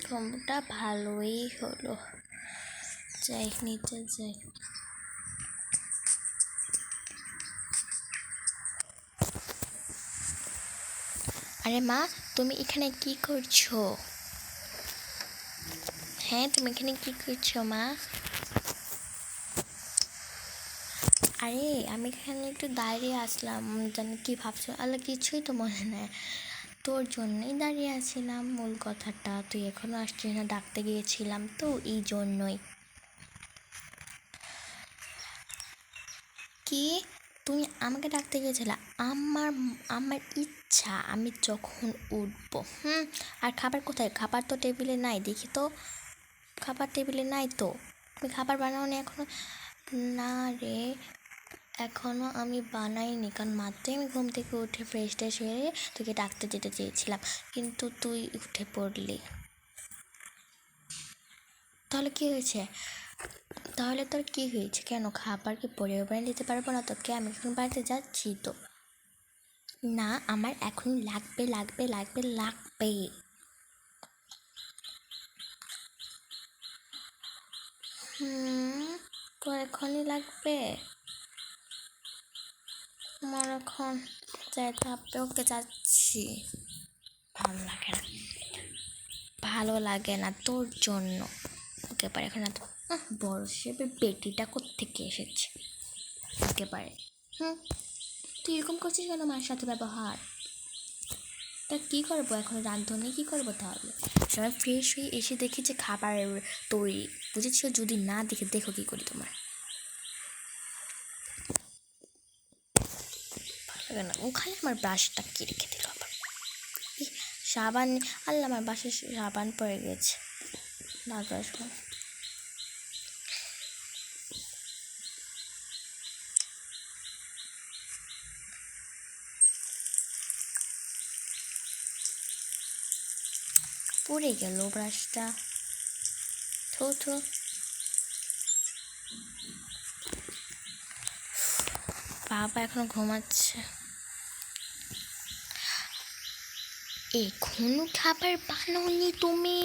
কম্বোটা ভালোই হলো, যাই নিচে যাই। আরে মা, তুমি এখানে কি করছো? হ্যাঁ, তুমি এখানে কি করছো মা? আরে আমি এখানে একটু দাঁড়িয়ে আসলাম, জানি কি ভাবছো? আল্লাহ, কিছুই তো মনে নেই, তোর জন্যই দাঁড়িয়ে আছিলাম। মূল কথাটা, তুই এখনো আসছিস না, ডাকতে গিয়েছিলাম তো এই জন্যই। কি? তুমি আমাকে ডাকতে গিয়েছিলে? আমার আমার ইচ্ছা, আমি যখন উঠবো। আর খাবার কোথায়? খাবার তো টেবিলে নাই, দেখি তো। খাবার টেবিলে নাই তো। তুমি খাবার বানাওনি এখনো? না রে, এখনও আমি বানাইনি, কারণ মাত্রই আমি ঘুম থেকে উঠে ফ্রেশ ট্রেশ হয়ে তোকে ডাকতে যেতে চেয়েছিলাম, কিন্তু তুই উঠে পড়লি। তাহলে কি হয়েছে? তাহলে তোর কি হয়েছে? কেন, খাবার কি পরিবার বানিয়ে দিতে পারবো না তোকে? আমি এখন বাড়িতে যাচ্ছি তো। না, আমার এখন লাগবে লাগবে লাগবে লাগবে। তোর এখনই লাগবে? আমার এখন যাইতে হবে। ওকে, যাচ্ছি। ভালো লাগে না, ভালো লাগে না তোর জন্য। একেবারে এখন এত বড় শেপের বেটিটা কোত্থেকে এসেছে একেবারে। তুই এরকম করছিস কেন মায়ের সাথে ব্যবহার? তা কী করবো এখন, রাঁধুনি কী করবো তাহলে? সবাই ফ্রেশ হয়ে এসে দেখি যে খাবার তৈরি, বুঝেছো? যদি না দেখে দেখো কী করি তোমার। ভালো লাগে না, ওখানে আমার ব্রাশটা কি রেখে দিল আবার। সাবান, আল্লাহ, আমার বাসায় সাবান পড়ে গেছে লাগার সময়। পড়ে গেল ব্রাশটা। থো থো। বাবা এখনো ঘুমাচ্ছে। এখনো খাবার বানাওনি তুমি?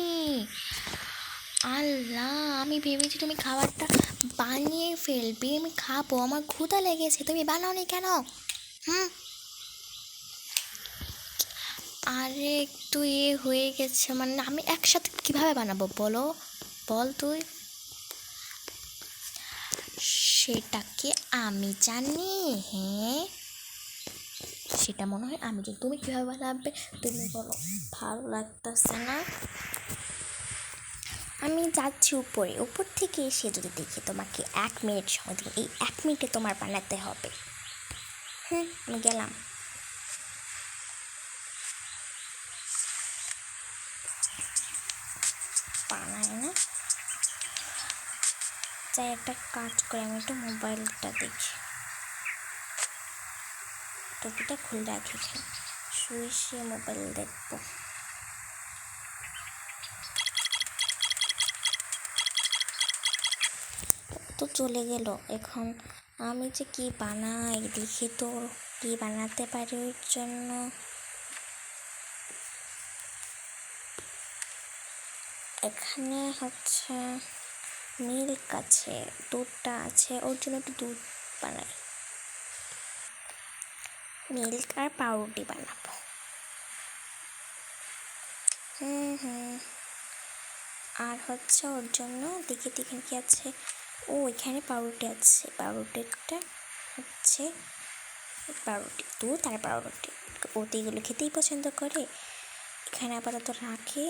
আল্লাহ, আমি ভেবেছি তুমি খাবারটা বানিয়ে ফেলবে, আমি খাবো, আমার ক্ষুধা লেগেছে। তুমি বানাওনি কেন? আরে একটু হয়ে গেছে, মানে আমি একসাথে কিভাবে বানাবো বলো? বল তুই। সেটা কি আমি জানি? হ্যাঁ, সেটা মনে হয় আমি জানি। তুমি কীভাবে বানাবে তুমি বলো। ভালো লাগতেছে না। আমি যাচ্ছি উপরে, উপর থেকে এসে যদি দেখি তোমাকে 1 মিনিট সময় দিই, এই 1 মিনিটে তোমার বানাতে হবে। আমি গেলাম। বানায় না, চাই একটা কাজ করে আমি একটু মোবাইলটা দেখি। টুপিটা খুলে রাখি, শুয়ে শুয়ে মোবাইল দেখবো। তো চলে গেল। এখন আমি যে কি বানাই দেখি তো, কি বানাতে পারি ওর জন্য। এখানে হচ্ছে মিল্ক আছে, দুধটা আছে, ওর জন্য একটু দুধ বানাই। মিল্ক আর পাউরুটি বানাবো। আর হচ্ছে ওর জন্য দেখি দেখেন কি আছে। ও, এখানে পাউরুটি আছে, পাউরুটিটা হচ্ছে পাউরুটি, দুধ আর পাউরুটি। ও তো এগুলো খেতেই পছন্দ করে। এখানে আপাতত রাখে,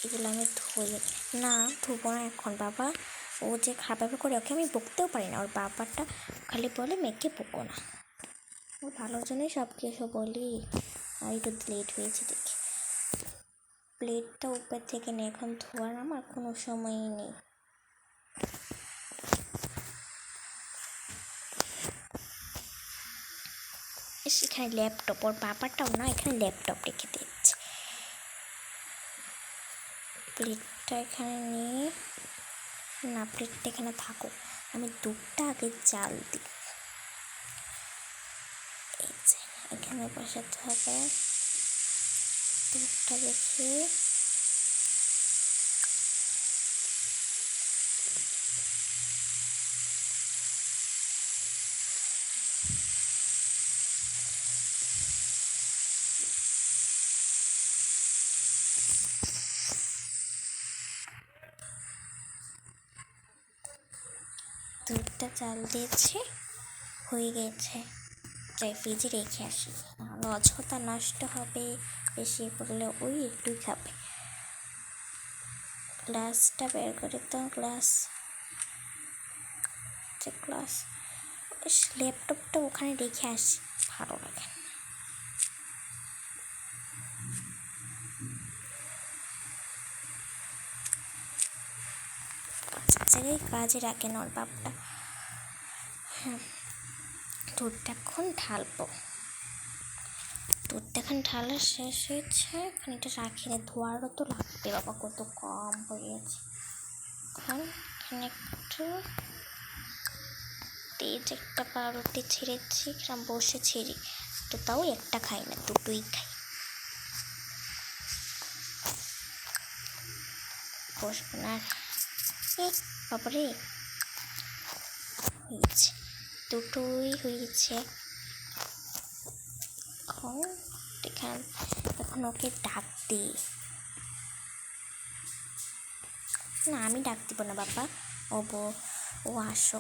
এগুলো আমি ধুয়ে না, ধুবো না এখন বাবা। ও যে খারাপ করে, ওকে আমি বকতেও পারি না। ওর বাবাটা খালি বলে মেয়েকে বকো না। ও ভালোর জন্যই সব কিছু বলি। আর একটু লেট হয়েছে দেখি। প্লেটটা উপর থেকে নিয়ে এখন ধোয়ার আমার কোনো সময়ই নেই। এখানে ল্যাপটপ, ওর বাবাটাও না এখানে ল্যাপটপ রেখে দিচ্ছে। প্লেটটা এখানে নিয়ে, না প্লেটটা এখানে থাকুক, আমি দুধটা আগে জাল দিই। এই যে এখানে বসাতে হবে, দুধটা দেখি। দুধটা চাল দিয়েছি, হয়ে গেছে। যাই ফ্রিজে রেখে আসি, নাহলে অযথা নষ্ট হবে, বেশি করলে ওই একটুই খাবে। গ্লাসটা বের করে তো, গ্লাস ল্যাপটপটা ওখানে রেখে আসি, ভালো লাগে। জায়গায় কাজে রাখে ওর বাপটা। হ্যাঁ, দুধটা এখন ঢালবো। দুধটা এখন ঢালা শেষ হয়েছে, খানিকটা রাখি না, ধোয়ারও তো লাগবে বাবা, কত কম হয়ে গেছে। এখন এখানে একটু তেজ, একটা পাউরুটি ছিঁড়েছি, বসে ছিঁড়ি তো, তাও একটা খাই না, দুটোই খাই। বসবো না বাবারে, হয়েছে, দুটোই হয়েছে। এখন ওকে ডাক দিই। না, আমি ডাক দিব না বাবা, ও আসো,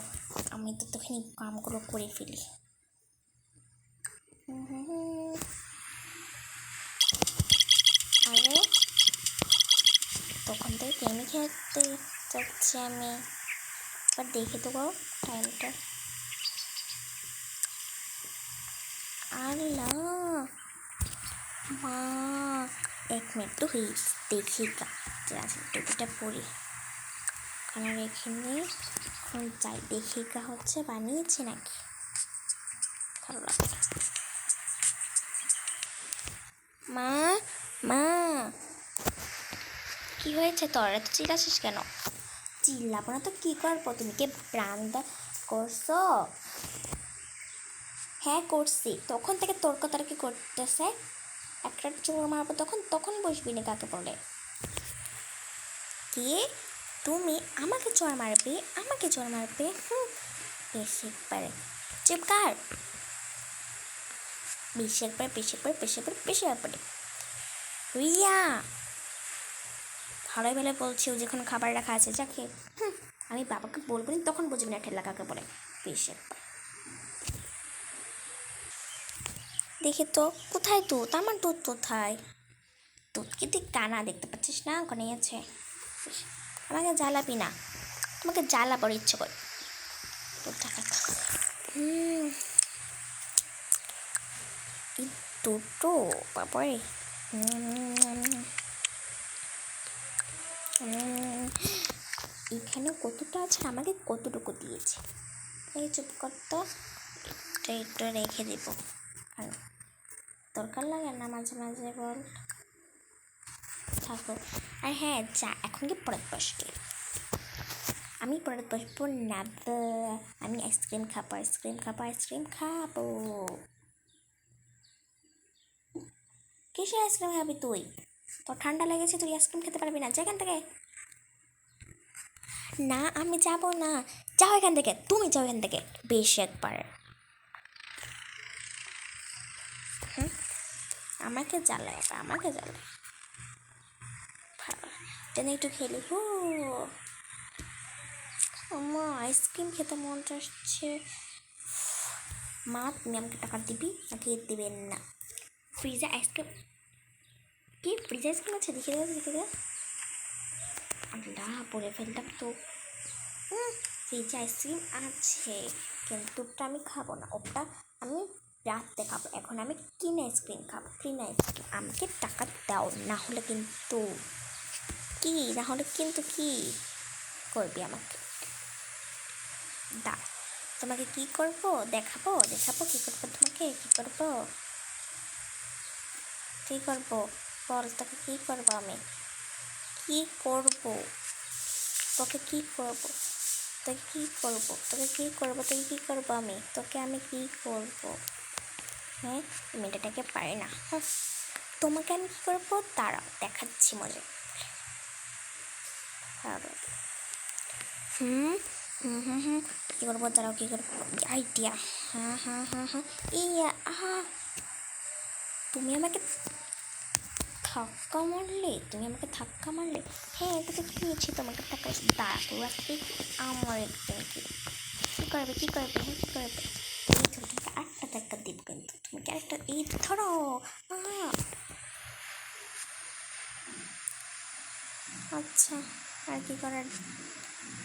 আমি তো তখন কামগুলো করে ফেলি। আরে তখন থেকে গেমই খেলতে যাচ্ছি আমি, এবার দেখে দেবো টাইমটা। আল্লাহ মা, 1 মিনিট তো হয়েছে, দেখি টুপিটা পরি, কারণ এখানে যাই দেখি হচ্ছে বানিয়েছে নাকি, ভালো লাগে। মা মা, কি হয়েছে তোর, এত চিল্লাছিস কেন? চিল্লাবো না তো কি করবো, তুমি কে ব্রান্দা করছো? হ্যাঁ করছি, তখন থেকে তোর কথা কি করতেছে, একটা চোর মারবো তখন বসবি না, কাকে বলে কি তুমি আমাকে চোর মারবে, বেশি পারে চিপকার, বেশি একবারে রিয়া, ভালোই বেলা বলছি, ও যেখানে খাবার রাখা আছে যাকে, আমি বাবাকে বলবো না, তখন বুঝবি না ঠেলা কাকে বলে, বেশি একবার। দেখি তো কোথায় দুধ, আমার দুধ কোথায়? দুধ কি তুই কানা দেখতে পাচ্ছিস না, ওখানে আছে। আমাকে জ্বালাবি না, তোমাকে জ্বালাবার ইচ্ছে করে। দুটো বাবারে, এখানে কতটা আছে, আমাকে কতটুকু দিয়েছে, এই চুপ করতো, একটু রেখে দিব, দরকার লাগে না মাঝে মাঝে, বল থাকো। আর হ্যাঁ যা, এখন কি পড়াতে বসবে, আমি পড়াতে বসবো না, আমি আইসক্রিম খাবো। কিসের আইসক্রিম খাবি তুই? তোর ঠান্ডা লেগেছে, তুই আইসক্রিম খেতে পারবি না, যা এখান থেকে। না আমি যাবো না, যাও এখান থেকে, তুমি যাও এখান থেকে, বেশি একবার। আমাকে জ্বালায়, টেনে একটু খেলি। আমার আইসক্রিম খেতে মন চাচ্ছে। মা তুমি আমাকে টাকা দিবি নাকি দিবেন না? ফ্রিজে আইসক্রিম, কি ফ্রিজে আইসক্রিম আছে? দেখে দে। আল্লাহ, পরে ফেলতাম তো। ফ্রিজে আইসক্রিম আছে, কিন্তু ওটা আমি খাবো না, ওটা আমি রাত্রে খাবো। এখন আমি কিনে আইসক্রিম খাবো, আমাকে টাকা দাও, না হলে কিন্তু কি করবি আমাকে? দাও, তোমাকে কি করবো দেখাবো, কি করবো তোমাকে, কি করবো বল, তোকে কি করবো আমি, তোকে কি করবো আমি, তোকে আমি কি করবো? হ্যাঁ, মেয়েটাকে পারে না। তোমাকে আমি কী করবো দাঁড়াও, দেখাচ্ছি মজা। হুম হুম হুম হুম কী করবো দাঁড়াও, কী করবো আইডিয়া। হ্যাঁ ইয়া আহা, তুমি আমাকে ধাক্কা মারলে। হ্যাঁ, এটা তো খেয়েছি তোমাকে ধাক্কা। দাঁড়া, তো আজকে আমার একদিন কী করবে হ্যাঁ কী করবে। এই তো তোমাকে একটা ধাক্কা দিব কিন্তু, তুমি কি আরেকটা এই ধরো। আচ্ছা, আর কি করার,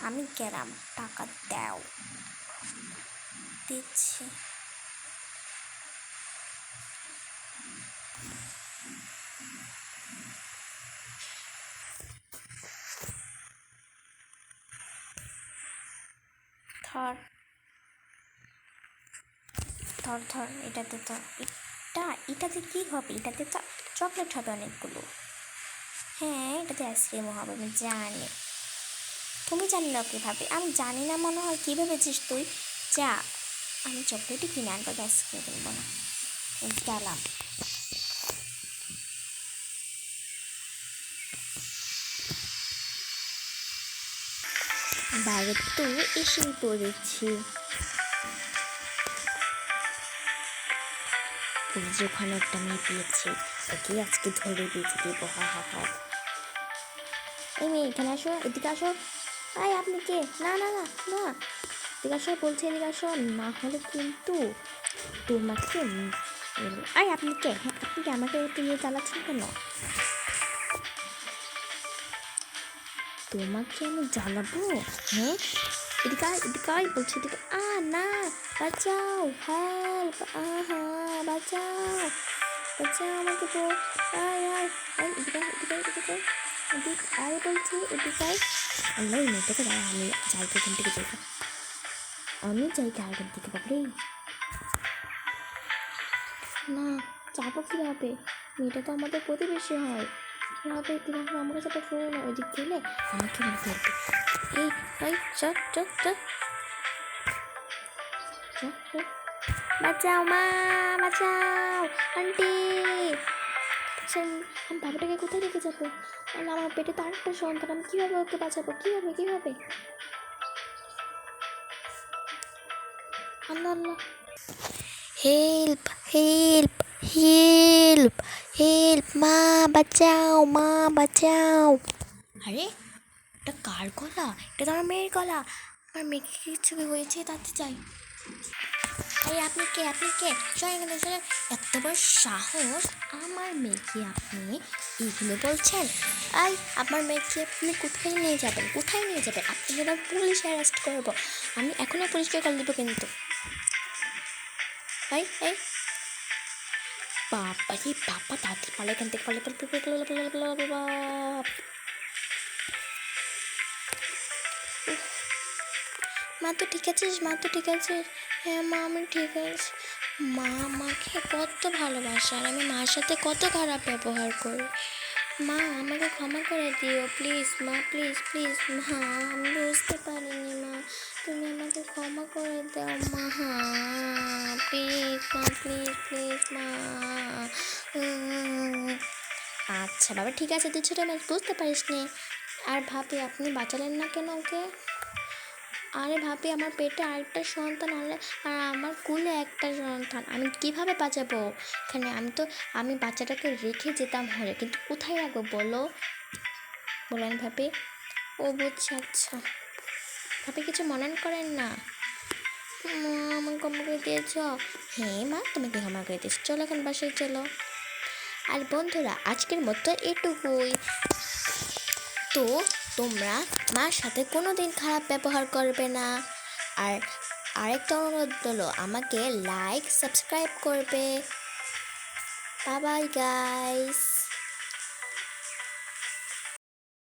আমি গেলাম, টাকা দাও। দিচ্ছি। ধর ধর ধর, এটাতে কী হবে, এটাতে তো চকলেট হবে অনেকগুলো। হ্যাঁ, এটাতে আইসক্রিমও হবে, আমি জানি। তুমি জানি না কীভাবে, আমি জানি না মনে হয়। কী ভেবেছিস তুই? যা, আমি চকলেটই কিনে আনবো, আইসক্রিম কিনবো না। গেলাম। বাইরে তো এসেই পড়েছি। ওই যে ওখানে একটা মেয়ে পেয়েছে, ওকে আজকে ধরে বেঁচে দেবো। হা। এই মেয়ে, এখানে আসো, এদিকে আসো। আয়, আপনি কে? না না না না, এদিকে আসো বলছি, এদিকে আসো, না হলে কিন্তু তোমাকে। আয়, আপনি কে? হ্যাঁ, আপনি কি আমাকে একটু নিয়ে চালাচ্ছেন কেন? তোমাকে আমি জ্বালাবো। হ্যাঁ, এদিকে বলছি, এদিকে না, বাঁচাও, হেল্প, আহা, বাঁচাও আমাকে তো। আয়, এদিকে আয় বলছি, এদিকে আয়। আল্লাহ, এই মেয়েটাকে দাঁড়া, আমি যাই এখান থেকে বাবরে। না, যাবো কীভাবে? মেয়েটা তো আমাদের প্রতিবেশী হয়। কীভাবে আমার সাথে ফোন না, ওই দিক গেলে আমাকে মনে ফেলবে। এই চট, বাঁচাও মা, বাঁচাও আন্টি। আমি বাবাটাকে কোথায় রেখে যাবো? আমার পেটে তো আরেকটা সন্তান, আমি কীভাবে ওকে বাঁচাবো? কীভাবে? আল্লাহ আল্লাহ, হেল্প হেল্প হেল্প হেল্প, মা বাঁচাও। আরে, এটা কার গলা? এটা তো আমার মেয়ের গলা। আমার মেয়েকে কিছু হয়েছে, তাতে চাই। আরে, আপনি কে? চলেন, এত বড় সাহস, আমার মেয়েকে আপনি এইগুলো বলছেন? আমার মেয়েকে আপনি কোথায় নিয়ে যাবেন? আপনি যেন পুলিশ অ্যারেস্ট করবো, আমি এখনই পুলিশকে কল দেবো কিন্তু। এই বাবা রে বাবা, তাড়াতাড়ি পালা এখান থেকে, মা তো ঠিক আছিস? হ্যাঁ মা, আমি ঠিক আছি। মা আমাকে কত ভালোবাসে, আর আমি মার সাথে কত খারাপ ব্যবহার করি। মা, আমাকে ক্ষমা করে দিও প্লিজ মা, প্লিজ মা, আমি বুঝতে পারিনি মা, তুমি আমাকে ক্ষমা করে দাও মা। প্লিজ মা, প্লিজ মা। আচ্ছা বাবা, ঠিক আছে, তুই ছোটো মাছ বুঝতে পারিস নি। আর ভাবি, আপনি বাঁচালেন না কেন ওকে? আরে ভাবি, আমার পেটে আরেকটা সন্তান, আর আমার কুলে একটা সন্তান, আমি কিভাবে বাঁচাবো? এখানে আমি বাচ্চাটাকে রেখে যেতাম হলে, কিন্তু কোথায় রাখবো বলেন ভাবি? ও বুঝছি, আচ্ছা ভাবি, কিছু মনে করেন না। মা, আমার ক্ষমা করে দিয়েছ? হ্যাঁ মা, তোমাকে ক্ষমা করে দিয়েছি, চলো এখন বাসায় চলো। আর বন্ধুরা, আজকের মতো এটুকুই। তো তোমরা মার সাথে কোনো দিন খারাপ ব্যবহার করবে না। আর আরেকটা অনুরোধ হলো, আমাকে লাইক সাবস্ক্রাইব করবে। Bye bye guys.